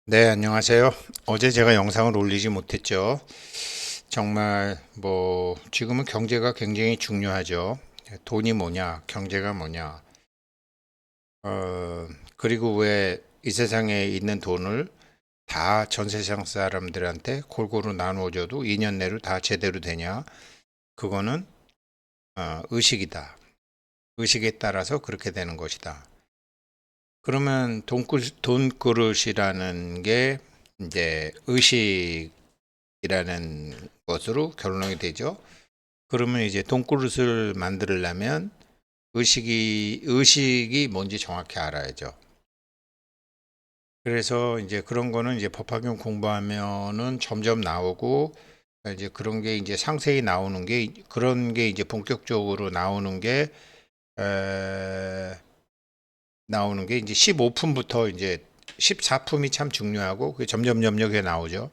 네, 안녕하세요. 어제 제가 영상을 올리지 못했죠. 정말 지금은 경제가 굉장히 중요하죠. 돈이 뭐냐, 경제가 뭐냐. 그리고 왜 이 세상에 있는 돈을 다 전 세상 사람들한테 골고루 나누어줘도 2년 내로 다 제대로 되냐? 그거는 의식이다. 의식에 따라서 그렇게 되는 것이다. 그러면 돈그릇이라는 게 이제 의식이라는 것으로 결론이 되죠. 그러면 이제 돈그릇을 만들려면 의식이 뭔지 정확히 알아야죠. 그래서 이제 그런 거는 이제 법학용 공부하면은 점점 나오고, 이제 그런 게 이제 상세히 나오는 게, 그런 게 이제 본격적으로 나오는 게 이제 15품부터 이제 14품이 참 중요하고 그게 점점 점력에 나오죠.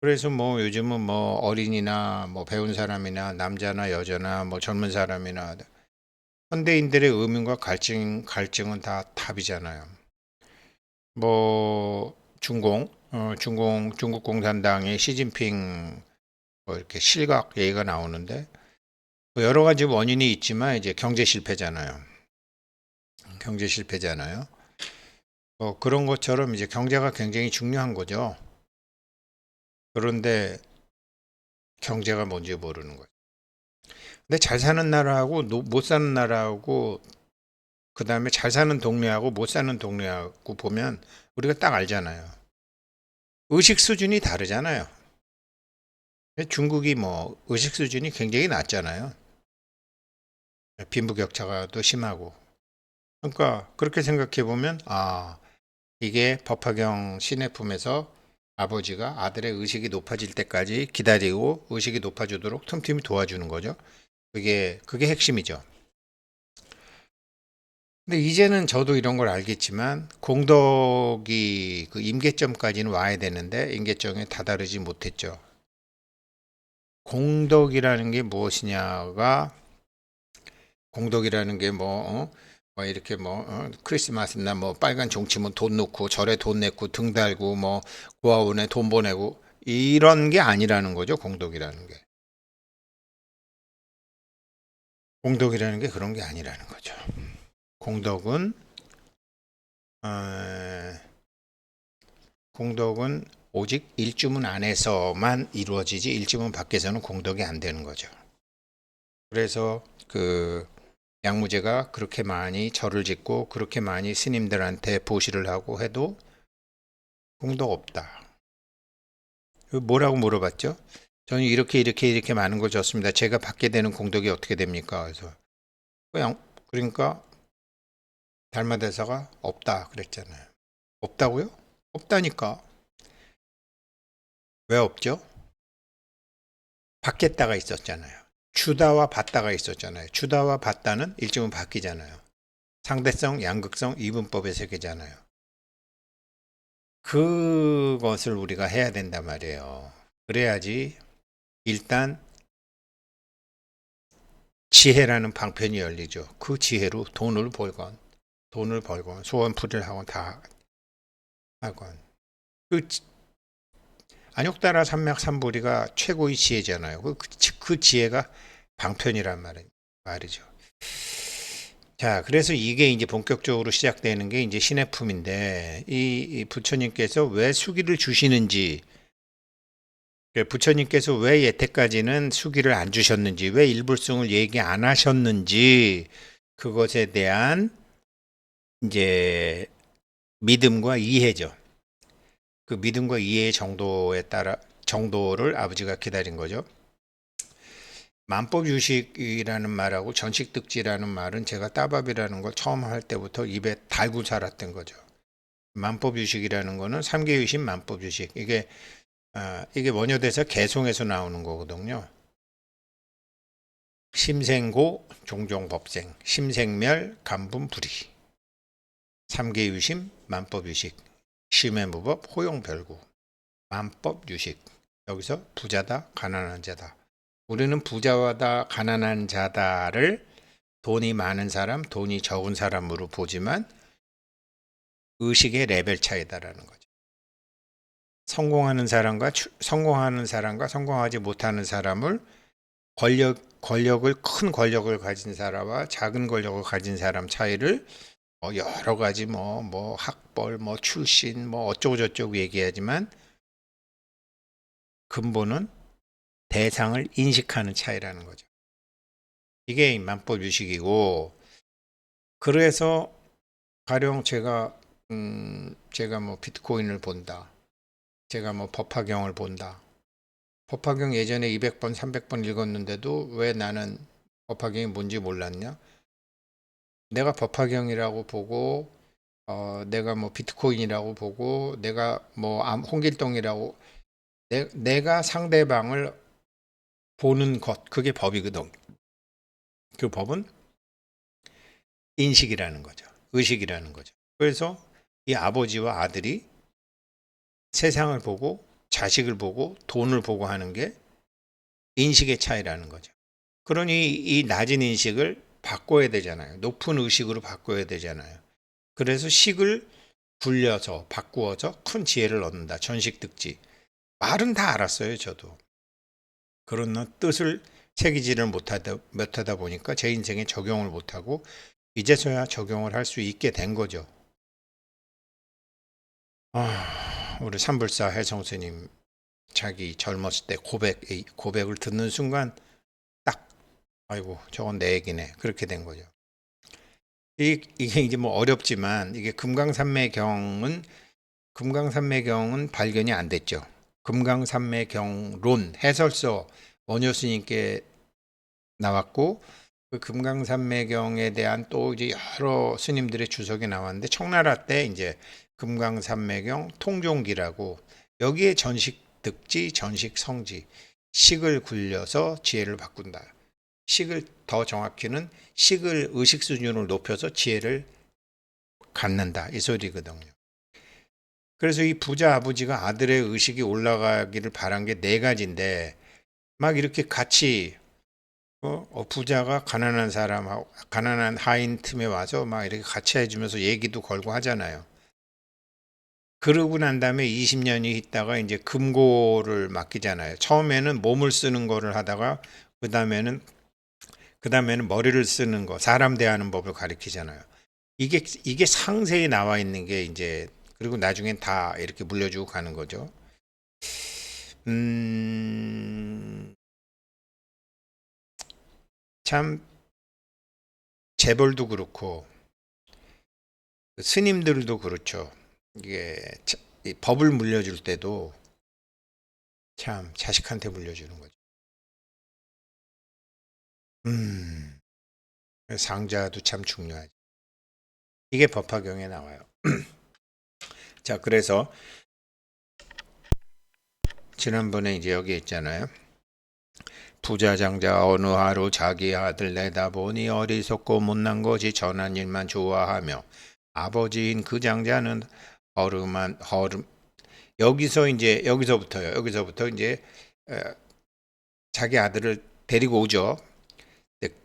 그래서 뭐 요즘은 뭐 어린이나 뭐 배운 사람이나 남자나 여자나 뭐 젊은 사람이나 현대인들의 의문과 갈증은 다 답이잖아요. 뭐 중국 공산당의 시진핑 뭐 이렇게 실각 얘기가 나오는데 뭐 여러 가지 원인이 있지만 이제 경제 실패잖아요. 경제 실패잖아요. 그런 것처럼 이제 경제가 굉장히 중요한 거죠. 그런데 경제가 뭔지 모르는 거예요. 근데 잘 사는 나라하고 못 사는 나라하고 그다음에 잘 사는 동네하고 못 사는 동네하고 보면 우리가 딱 알잖아요. 의식 수준이 다르잖아요. 중국이 뭐 의식 수준이 굉장히 낮잖아요. 빈부격차가 또 심하고. 그러니까 그렇게 생각해 보면 이게 법화경 시내품에서 아버지가 아들의 의식이 높아질 때까지 기다리고 의식이 높아지도록 틈틈이 도와주는 거죠. 그게 핵심이죠. 근데 이제는 저도 이런 걸 알겠지만 공덕이 그 임계점까지는 와야 되는데 임계점에 다다르지 못했죠. 공덕이라는 게 무엇이냐가 공덕이라는 게 뭐 이렇게 크리스마스나 뭐 빨간 종치면 돈 넣고 절에 돈 내고 등 달고 뭐 고아원에 돈 보내고 이런 게 아니라는 거죠. 공덕이라는 게 공덕이라는 게 그런 게 아니라는 거죠. 공덕은 어, 공덕은 오직 일주문 안에서만 이루어지지 일주문 밖에서는 공덕이 안 되는 거죠. 그래서 그 양무제가 그렇게 많이 절을 짓고 그렇게 많이 스님들한테 보시를 하고 해도 공덕 없다. 뭐라고 물어봤죠? 저는 이렇게 많은 걸 줬습니다. 제가 받게 되는 공덕이 어떻게 됩니까? 그래서 그러니까 달마대사가 없다 그랬잖아요. 없다고요? 없다니까. 왜 없죠? 받겠다가 있었잖아요. 주다와 받다가 있었잖아요. 주다와 받다는 일종은 바뀌잖아요. 상대성, 양극성, 이분법의 세계잖아요. 그것을 우리가 해야 된단 말이에요. 그래야지 일단 지혜라는 방편이 열리죠. 그 지혜로 돈을 벌건 소원풀이를 하건 다 하건. 그 안욕따라 삼맥삼보리가 최고의 지혜잖아요. 그 지혜가 방편이란 말이죠. 자, 그래서 이게 이제 본격적으로 시작되는 게 이제 신해품인데, 이 부처님께서 왜 수기를 주시는지, 부처님께서 왜 여태까지는 수기를 안 주셨는지, 왜 일불승을 얘기 안 하셨는지, 그것에 대한 이제 믿음과 이해죠. 그 믿음과 이해의 정도를 아버지가 기다린 거죠. 만법유식이라는 말하고 전식득지라는 말은 제가 따밥이라는 걸 처음 할 때부터 입에 달고 살았던 거죠. 만법유식이라는 거는 삼계유신 만법유식. 이게 원효대사 개송에서 나오는 거거든요. 심생고 종종법생, 심생멸 간분불이, 삼계유심 만법유식, 심해무법 호용별구, 만법유식. 여기서 부자다 가난한 자다. 우리는 부자와다 가난한 자다를 돈이 많은 사람, 돈이 적은 사람으로 보지만 의식의 레벨 차이다라는 거죠. 성공하는 사람과 성공하지 못하는 사람을 큰 권력을 가진 사람과 작은 권력을 가진 사람 차이를 여러 가지 뭐 학벌, 뭐 출신, 뭐 어쩌고 저쩌고 얘기하지만 근본은 대상을 인식하는 차이라는 거죠. 이게 만법 유식이고, 그래서 가령 제가 뭐 비트코인을 본다. 제가 뭐 법화경을 본다. 법화경 예전에 200번, 300번 읽었는데도 왜 나는 법화경이 뭔지 몰랐냐? 내가 법화경이라고 보고, 내가 뭐 비트코인이라고 보고, 내가 뭐 홍길동이라고, 내가 상대방을 보는 것, 그게 법이거든. 그 법은 인식이라는 거죠. 의식이라는 거죠. 그래서 이 아버지와 아들이 세상을 보고 자식을 보고 돈을 보고 하는 게 인식의 차이라는 거죠. 그러니 이 낮은 인식을 바꿔야 되잖아요. 높은 의식으로 바꿔야 되잖아요. 그래서 식을 굴려서 바꾸어서 큰 지혜를 얻는다. 전식득지. 말은 다 알았어요, 저도. 그러나 뜻을 새기지를 못하다 보니까 제 인생에 적용을 못하고 이제서야 적용을 할 수 있게 된 거죠. 우리 삼불사 혜성스님 자기 젊었을 때 고백을 듣는 순간 딱 아이고 저건 내 얘기네 그렇게 된 거죠. 이게 이제 뭐 어렵지만 이게 금강산매경은 발견이 안 됐죠. 금강산매경론 해설서 원효 스님께 나왔고 그 금강산매경에 대한 또 이제 여러 스님들의 주석이 나왔는데 청나라 때 이제 금강산매경 통종기라고 여기에 전식득지, 전식성지, 식을 굴려서 지혜를 바꾼다. 식을 더 정확히는 식을 의식 수준을 높여서 지혜를 갖는다 이 소리거든요. 그래서 이 부자 아버지가 아들의 의식이 올라가기를 바란 게 네 가지인데 막 이렇게 같이 부자가 가난한 하인 틈에 와서 막 이렇게 같이 해주면서 얘기도 걸고 하잖아요. 그러고 난 다음에 20년이 있다가 이제 금고를 맡기잖아요. 처음에는 몸을 쓰는 거를 하다가 그 다음에는 머리를 쓰는 거, 사람 대하는 법을 가르치잖아요. 이게 상세히 나와 있는 게 이제 그리고 나중엔 다 이렇게 물려주고 가는 거죠. 참 재벌도 그렇고 스님들도 그렇죠. 이게 이 법을 물려줄 때도 참 자식한테 물려주는 거죠. 상자도 참 중요하죠. 이게 법화경에 나와요. 자, 그래서 지난번에 이제 여기 있잖아요. 부자 장자 어느 하루 자기 아들 내다보니 어리석고 못난 것이 전한 일만 좋아하며 아버지인 그 장자는 여기서부터 이제 자기 아들을 데리고 오죠.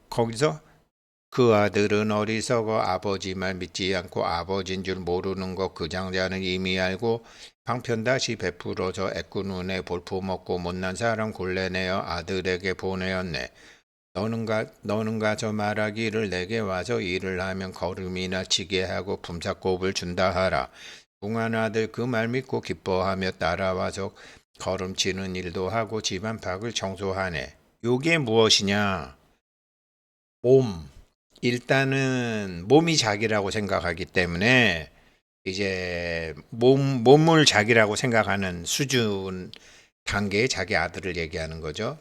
거기서 그 아들은 어리석어 아버지 말 믿지 않고 아버지인 줄 모르는 것 그 장자는 이미 알고 방편 다시 베풀어서 애꾼 눈에 볼품없고 못난 사람 골라내어 아들에게 보내었네. 너는 가서 말하기를 내게 와서 일을 하면 거름이나 치게 하고 품삯곱을 준다 하라. 궁한 아들 그 말 믿고 기뻐하며 따라와서 거름치는 일도 하고 집안 밖을 청소하네. 요게 무엇이냐? 일단은 몸이 자기라고 생각하기 때문에 이제 몸을 자기라고 생각하는 수준 단계의 자기 아들을 얘기하는 거죠.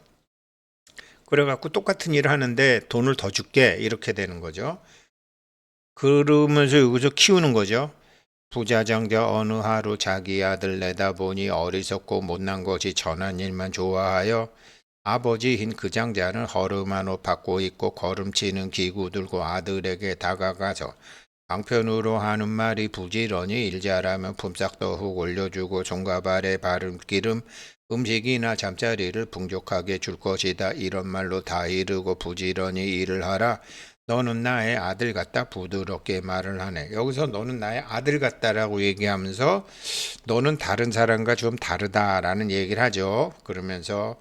그래갖고 똑같은 일을 하는데 돈을 더 줄게 이렇게 되는 거죠. 그러면서 여기서 키우는 거죠. 부자장자 어느 하루 자기 아들 내다보니 어리석고 못난 것이 전한 일만 좋아하여 아버지인 그 장자는 허름한 옷 받고 있고 걸음치는 기구 들고 아들에게 다가가서 방편으로 하는 말이 부지런히 일 잘하면 품삯도 훅 올려주고 종가발에 바른 기름 음식이나 잠자리를 풍족하게 줄 것이다. 이런 말로 다 이르고 부지런히 일을 하라. 너는 나의 아들 같다 부드럽게 말을 하네. 여기서 너는 나의 아들 같다라고 얘기하면서 너는 다른 사람과 좀 다르다라는 얘기를 하죠. 그러면서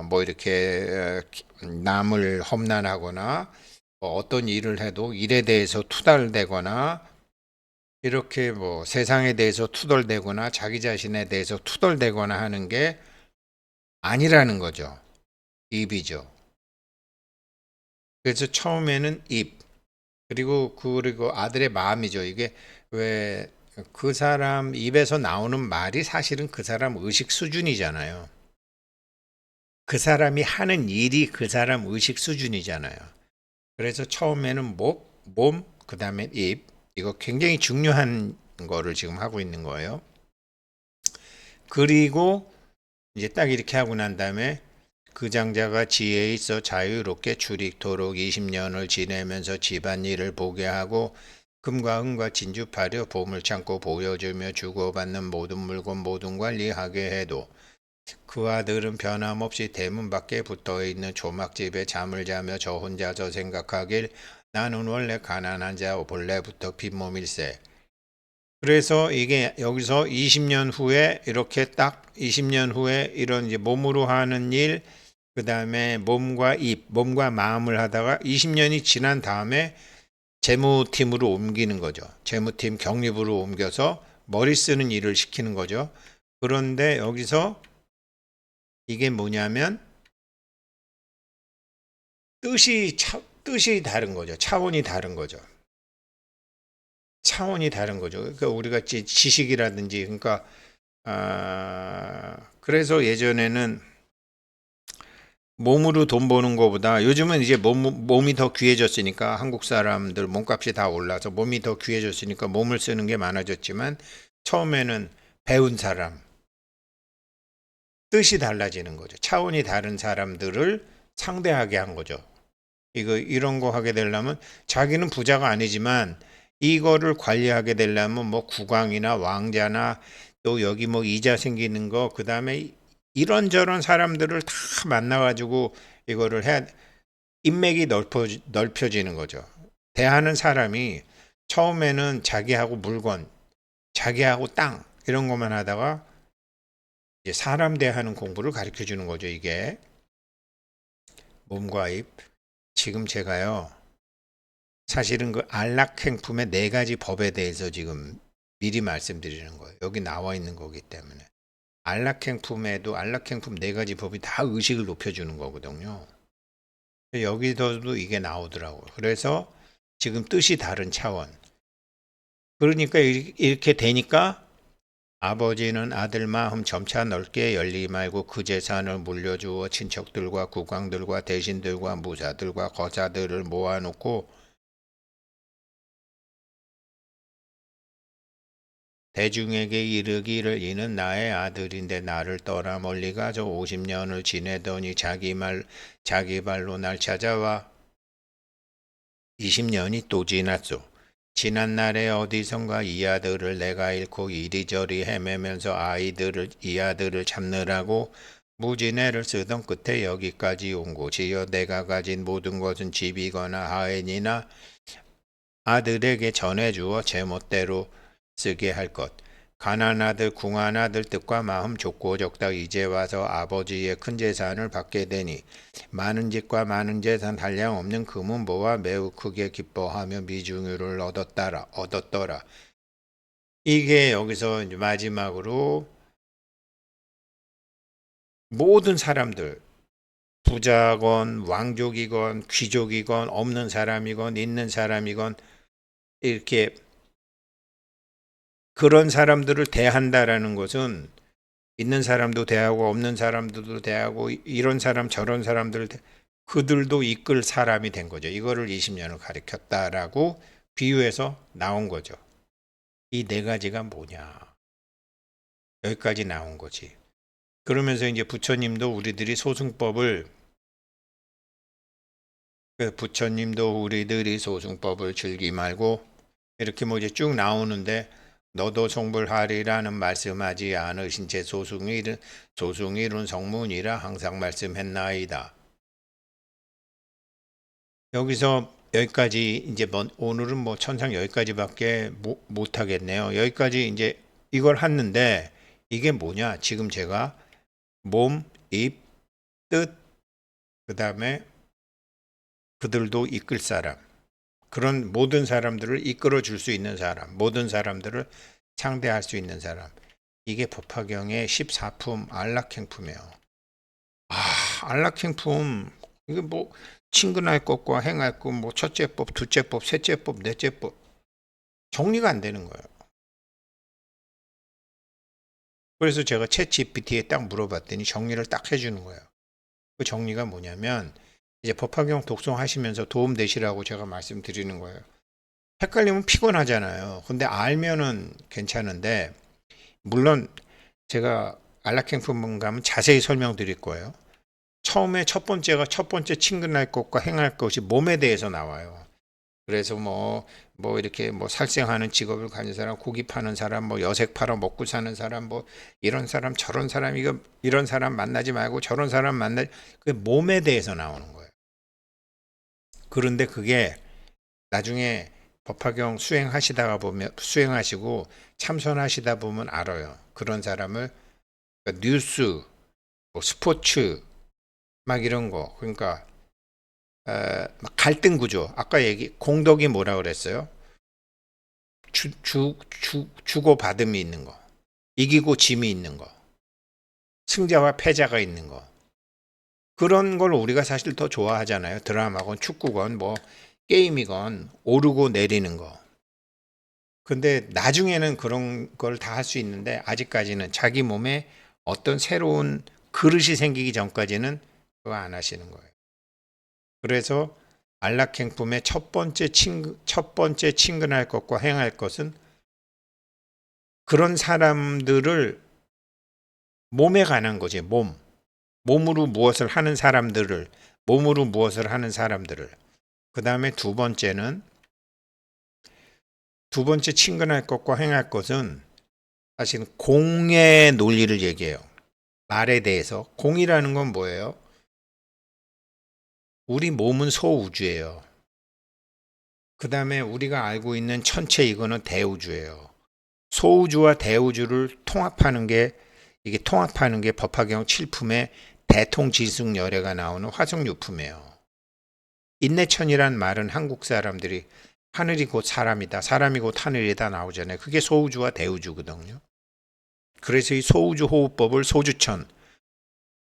뭐 이렇게 남을 험난하거나 어떤 일을 해도 일에 대해서 투덜대거나 이렇게 뭐 세상에 대해서 투덜대거나 자기 자신에 대해서 투덜대거나 하는 게 아니라는 거죠. 입이죠. 그래서 처음에는 입, 그리고 아들의 마음이죠. 이게 왜 그 사람 입에서 나오는 말이 사실은 그 사람 의식 수준이잖아요. 그 사람이 하는 일이 그 사람 의식 수준이잖아요. 그래서 처음에는 몸, 그 다음에 입. 이거 굉장히 중요한 거를 지금 하고 있는 거예요. 그리고 이제 딱 이렇게 하고 난 다음에 그 장자가 지혜에 있어 자유롭게 출입토록 20년을 지내면서 집안일을 보게 하고 금과 은과 진주파려 보물 창고 보여주며 주고받는 모든 물건 모든 관리하게 해도 그 아들은 변함없이 대문 밖에 붙어있는 조막집에 잠을 자며 저 혼자 저 생각하길 나는 원래 가난한 자 본래부터 빈몸일세. 그래서 이게 여기서 20년 후에 이렇게 딱 20년 후에 이런 이제 몸으로 하는 일, 그 다음에 몸과 입, 몸과 마음을 하다가 20년이 지난 다음에 재무팀으로 옮기는 거죠. 재무팀 경립으로 옮겨서 머리 쓰는 일을 시키는 거죠. 그런데 여기서 이게 뭐냐면 뜻이 다른 거죠. 차원이 다른 거죠. 차원이 다른 거죠. 그러니까 우리가 지식이라든지 그러니까 그래서 예전에는 몸으로 돈 버는 거보다 요즘은 이제 몸이 더 귀해졌으니까 한국 사람들 몸값이 다 올라서 몸이 더 귀해졌으니까 몸을 쓰는 게 많아졌지만 처음에는 배운 사람 뜻이 달라지는 거죠. 차원이 다른 사람들을 상대하게 한 거죠. 이런 거 하게 되려면 자기는 부자가 아니지만 이거를 관리하게 되려면 뭐 국왕이나 왕자나 또 여기 뭐 이자 생기는 거 그다음에 이런저런 사람들을 다 만나가지고 이거를 해야 인맥이 넓혀지는 거죠. 대하는 사람이 처음에는 자기하고 물건, 자기하고 땅 이런 것만 하다가 이제 사람 대하는 공부를 가르쳐 주는 거죠. 이게 몸과 입. 지금 제가요. 사실은 그 안락행품의 네 가지 법에 대해서 지금 미리 말씀드리는 거예요. 여기 나와 있는 거기 때문에. 안락행품에도 안락행품 네 가지 법이 다 의식을 높여주는 거거든요. 여기서도 이게 나오더라고요. 그래서 지금 뜻이 다른 차원. 그러니까 이렇게 되니까 아버지는 아들 마음 점차 넓게 열리 말고 그 재산을 물려주어 친척들과 국왕들과 대신들과 무사들과 거사들을 모아놓고 대중에게 이르기를 이는 나의 아들인데 나를 떠나 멀리 가서 50년을 지내더니 자기 발로 날 찾아와 20년이 또 지났소. 지난 날에 어디선가 이 아들을 내가 잃고 이리저리 헤매면서 이 아들을 찾느라고 무진애를 쓰던 끝에 여기까지 온 곳이여 내가 가진 모든 것은 집이거나 하인이나 아들에게 전해주어 제멋대로 쓰게 할 것. 가난아들 궁한아들 뜻과 마음 좁고 적다 이제 와서 아버지의 큰 재산을 받게 되니 많은 집과 많은 재산 한량 없는 금은 보아 매우 크게 기뻐하며 미중유를 얻었더라. 이게 여기서 이제 마지막으로 모든 사람들 부자건 왕족이건 귀족이건 없는 사람이건 있는 사람이건 이렇게 그런 사람들을 대한다라는 것은 있는 사람도 대하고 없는 사람들도 대하고 이런 사람 저런 사람들 그들도 이끌 사람이 된 거죠. 이거를 20년을 가리켰다라고 비유해서 나온 거죠. 이 네 가지가 뭐냐. 여기까지 나온 거지. 그러면서 이제 부처님도 우리들이 소승법을 즐기 말고 이렇게 뭐 이제 쭉 나오는데 너도 성불하리라는 말씀하지 않으신 채 소승일은 성문이라 항상 말씀했나이다. 여기서 여기까지 이제 오늘은 뭐 천상 여기까지밖에 못 하겠네요. 여기까지 이제 이걸 했는데 이게 뭐냐? 지금 제가 몸, 입, 뜻, 그 다음에 그들도 이끌 사람, 그런 모든 사람들을 이끌어 줄 수 있는 사람, 모든 사람들을 상대할 수 있는 사람. 이게 법화경의 14품 안락행품이에요. 안락행품 이게 뭐 친근할 것과 행할 것, 뭐 첫째법, 둘째법, 셋째법, 넷째법 정리가 안 되는 거예요. 그래서 제가 챗 GPT에 딱 물어봤더니 정리를 딱 해주는 거예요. 그 정리가 뭐냐면 이제 법화경 독송하시면서 도움 되시라고 제가 말씀드리는 거예요. 헷갈리면 피곤하잖아요. 근데 알면은 괜찮은데 물론 제가 안락행품 가면 자세히 설명드릴 거예요. 처음에 첫 번째 친근할 것과 행할 것이 몸에 대해서 나와요. 그래서 뭐 이렇게 뭐 살생하는 직업을 가진 사람, 고기 파는 사람, 뭐 여색 팔아 먹고 사는 사람, 뭐 이런 사람, 저런 사람, 이런 사람 만나지 말고 저런 사람 그 몸에 대해서 나오는 거예요. 그런데 그게 나중에 법화경 수행하시고 참선하시다 보면 알아요. 그런 사람을 그러니까 뉴스, 뭐 스포츠 막 이런 거 그러니까 막 갈등 구조. 아까 공덕이 뭐라 그랬어요? 주고 받음이 있는 거, 이기고 짐이 있는 거, 승자와 패자가 있는 거. 그런 걸 우리가 사실 더 좋아하잖아요. 드라마건 축구건 뭐 게임이건 오르고 내리는 거. 근데 나중에는 그런 걸 다 할 수 있는데 아직까지는 자기 몸에 어떤 새로운 그릇이 생기기 전까지는 그거 안 하시는 거예요. 그래서 안락행품의 첫 번째 친근할 것과 행할 것은 그런 사람들을 몸에 관한 거지. 몸으로 무엇을 하는 사람들을 몸으로 무엇을 하는 사람들을. 그다음에 두 번째 친근할 것과 행할 것은 사실은 공의 논리를 얘기해요. 말에 대해서. 공이라는 건 뭐예요? 우리 몸은 소우주예요. 그다음에 우리가 알고 있는 천체 이거는 대우주예요. 소우주와 대우주를 이게 통합하는 게 법화경 7품의 대통지승열애가 나오는 화성유품이에요. 인내천이란 말은 한국 사람들이 하늘이 곧 사람이다, 사람이 곧 하늘이다 나오잖아요. 그게 소우주와 대우주거든요. 그래서 이 소우주 호흡법을 소주천,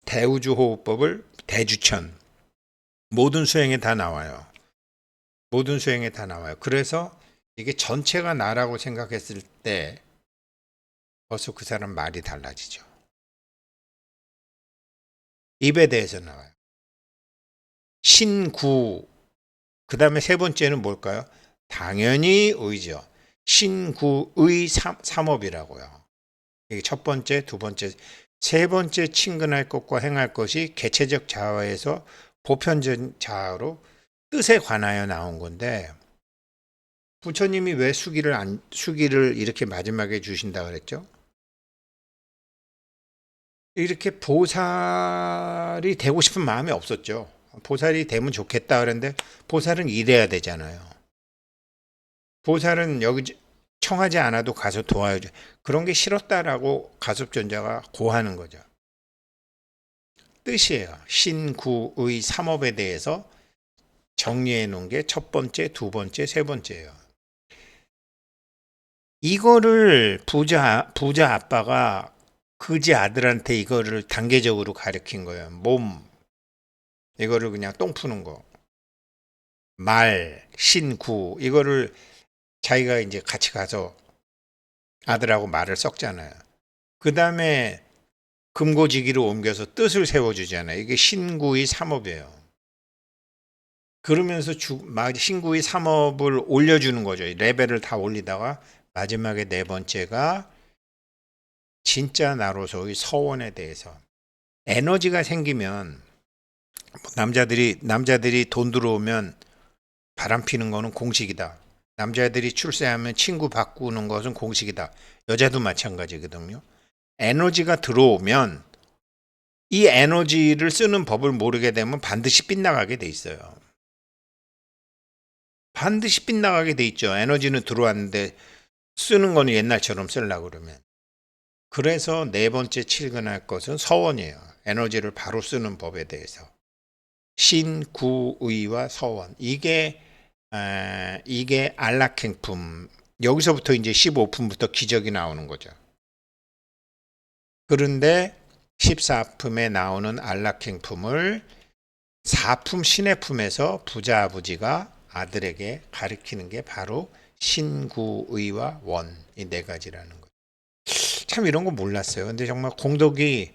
대우주 호흡법을 대주천, 모든 수행에 다 나와요. 모든 수행에 다 나와요. 그래서 이게 전체가 나라고 생각했을 때 벌써 그 사람 말이 달라지죠. 입에 대해서 나와요. 신구, 그 다음에 세 번째는 뭘까요? 당연히 의죠. 신구의 삼업이라고요. 이게 첫 번째, 두 번째, 세 번째 친근할 것과 행할 것이 개체적 자아에서 보편적 자아로 뜻에 관하여 나온 건데 부처님이 왜 수기를 이렇게 마지막에 주신다 그랬죠? 이렇게 보살이 되고 싶은 마음이 없었죠. 보살이 되면 좋겠다 그랬는데 보살은 일해야 되잖아요. 보살은 여기 청하지 않아도 가서 도와야죠. 그런 게 싫었다라고 가섭존자가 고하는 거죠. 뜻이에요. 신구의 삼업에 대해서 정리해 놓은 게 첫 번째, 두 번째, 세 번째예요. 이거를 부자 아빠가 그지 아들한테 이거를 단계적으로 가르친 거예요. 이거를 그냥 똥 푸는 거. 신구 이거를 자기가 이제 같이 가서 아들하고 말을 섞잖아요. 그 다음에 금고지기로 옮겨서 뜻을 세워주잖아요. 이게 신구의 삼업이에요. 그러면서 신구의 삼업을 올려주는 거죠. 레벨을 다 올리다가 마지막에 네 번째가 진짜 나로서의 서원에 대해서 에너지가 생기면 남자들이 돈 들어오면 바람 피는 거는 공식이다. 남자들이 출세하면 친구 바꾸는 것은 공식이다. 여자도 마찬가지거든요. 에너지가 들어오면 이 에너지를 쓰는 법을 모르게 되면 반드시 빗나가게 돼 있어요. 반드시 빗나가게 돼 있죠. 에너지는 들어왔는데 쓰는 거는 옛날처럼 쓰려고 그러면. 그래서 네 번째 출근할 것은 서원이에요. 에너지를 바로 쓰는 법에 대해서. 신구의와 서원. 이게 안락행품. 여기서부터 이제 15품부터 기적이 나오는 거죠. 그런데 14품에 나오는 안락행품을 4품 신해품에서 부자 아버지가 아들에게 가르치는 게 바로 신구의와 원, 이 네 가지라는 거죠. 참 이런 거 몰랐어요. 근데 정말 공덕이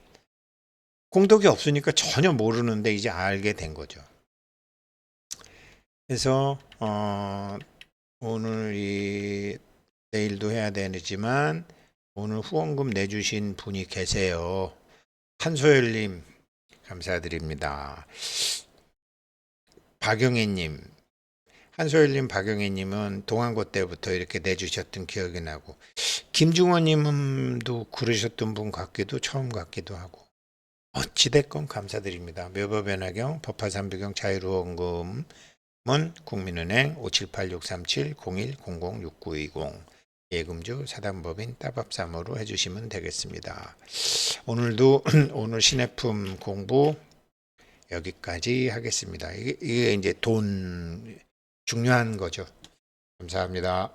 없으니까 전혀 모르는데 이제 알게 된 거죠. 그래서 오늘 내일도 해야 되지만 오늘 후원금 내주신 분이 계세요. 한소열님 감사드립니다. 박영애님, 한소열님, 박영애님은 동안고 때부터 이렇게 내주셨던 기억이 나고, 김중원님도 그러셨던 분 같기도 처음 같기도 하고, 어찌됐건 감사드립니다. 묘법변화경, 법화삼비경, 자유후원금은 국민은행 578-637-0100-6920 예금주 사단법인 따밥사모로 해주시면 되겠습니다. 오늘도 오늘 신해품 공부 여기까지 하겠습니다. 이게 이제 돈 중요한 거죠. 감사합니다.